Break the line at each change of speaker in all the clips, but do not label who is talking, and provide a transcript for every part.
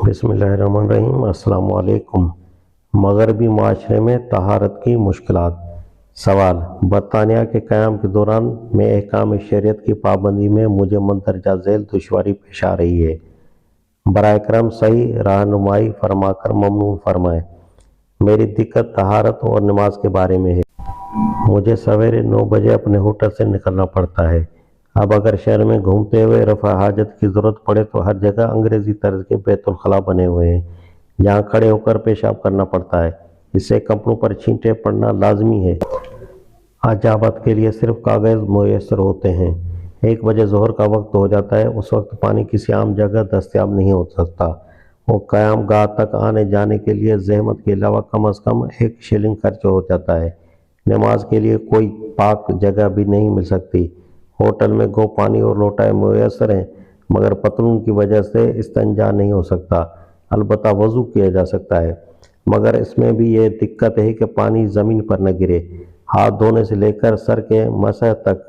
बिस्मिल्लाहिर्रहमानिर्रहीम। अस्सलाम वालेकुम। मगरबी माशरे में तहारत की मुश्किलात। सवाल: बरतानिया के क़याम के दौरान में अहकाम शरीयत की पाबंदी में मुझे मंदरजा झेल दुश्वारी पेश आ रही है। बराए करम सही रहनुमाई फरमाकर ममनून फरमाएं। मेरी दिक्कत तहारत और नमाज के बारे में है। मुझे सवेरे 9 बजे अपने होटल से निकलना पड़ता है। अब अगर शहर में घूमते हुए रफ़ा हाजत की ज़रूरत पड़े तो हर जगह अंग्रेज़ी तर्ज के बैतुल खला बने हुए हैं, जहाँ खड़े होकर पेशाब करना पड़ता है। इससे कपड़ों पर छींटे पड़ना लाजमी है। अजाबत के लिए सिर्फ कागज़ मुयस्सर होते हैं। 1 बजे ज़ोहर का वक्त हो जाता है। उस वक्त पानी किसी आम जगह दस्तयाब नहीं हो सकता और क़याम गाह तक आने जाने के लिए ज़हमत के अलावा कम अज़ कम 1 शिलिंग खर्च हो जाता है। नमाज के लिए कोई पाक जगह भी नहीं मिल सकती। होटल में गो पानी और लोटा मुयस्सर हैं, मगर पतलून की वजह से इस्तिंजा नहीं हो सकता। अलबत्ता वज़ू किया जा सकता है, मगर इसमें भी ये दिक्कत है कि पानी ज़मीन पर न गिरे। हाथ धोने से लेकर सर के मसह तक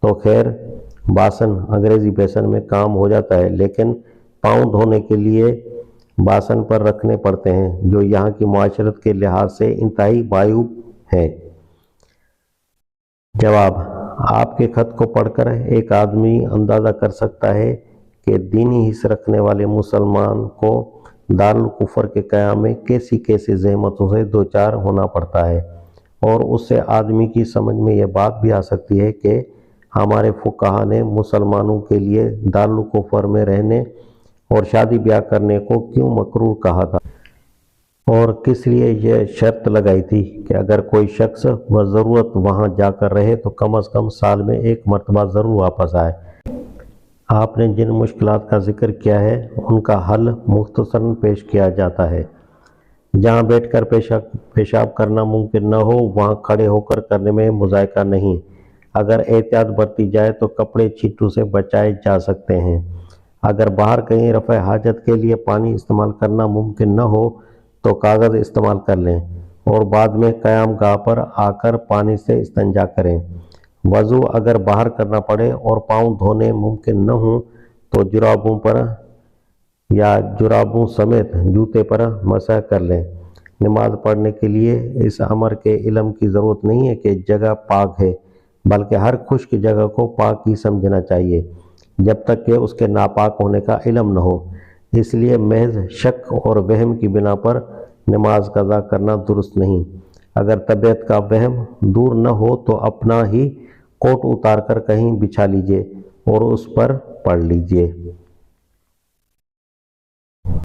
तो खैर बासन अंग्रेज़ी बेसन में काम हो जाता है, लेकिन पाँव धोने के लिए बासन पर रखने पड़ते हैं, जो यहाँ की माशरत के लिहाज से इंतहाई वायुब है। जवाब: आपके खत को पढ़कर एक आदमी अंदाज़ा कर सकता है कि दीनी हिस्स रखने वाले मुसलमान को दारुल कुफर के क़याम में कैसी कैसी ज़हमतों से दो चार होना पड़ता है, और उससे आदमी की समझ में यह बात भी आ सकती है कि हमारे फुक़हा ने मुसलमानों के लिए दारुल कुफर में रहने और शादी ब्याह करने को क्यों मकरूह कहा था, और किस लिए यह शर्त लगाई थी कि अगर कोई शख्स बज़रूरत वहाँ जाकर रहे तो कम अज़ कम साल में 1 मरतबा ज़रूर वापस आए। आपने जिन मुश्किलात का जिक्र किया है उनका हल मुख्तसरन पेश किया जाता है। जहाँ बैठकर पेशाब करना मुमकिन न हो वहाँ खड़े होकर करने में मुज़ायका नहीं। अगर एहतियात बरती जाए तो कपड़े छींटों से बचाए जा सकते हैं। अगर बाहर कहीं रफ़ा हाजत के लिए पानी इस्तेमाल करना मुमकिन न हो तो कागज़ इस्तेमाल कर लें और बाद में क़याम गाह पर आकर पानी से इस्तिंजा करें। वज़ू अगर बाहर करना पड़े और पाँव धोने मुमकिन न हो तो जुराबों पर या जुराबों समेत जूते पर मसह कर लें। नमाज पढ़ने के लिए इस अमर के इल्म की ज़रूरत नहीं है कि जगह पाक है, बल्कि हर खुश्क जगह को पाक ही समझना चाहिए जब तक कि उसके नापाक होने का इल्म न हो। इसलिए महज शक और वहम की बिना पर नमाज कज़ा करना दुरुस्त नहीं। अगर तबीयत का वहम दूर न हो तो अपना ही कोट उतार कर कहीं बिछा लीजिए और उस पर पढ़ लीजिए।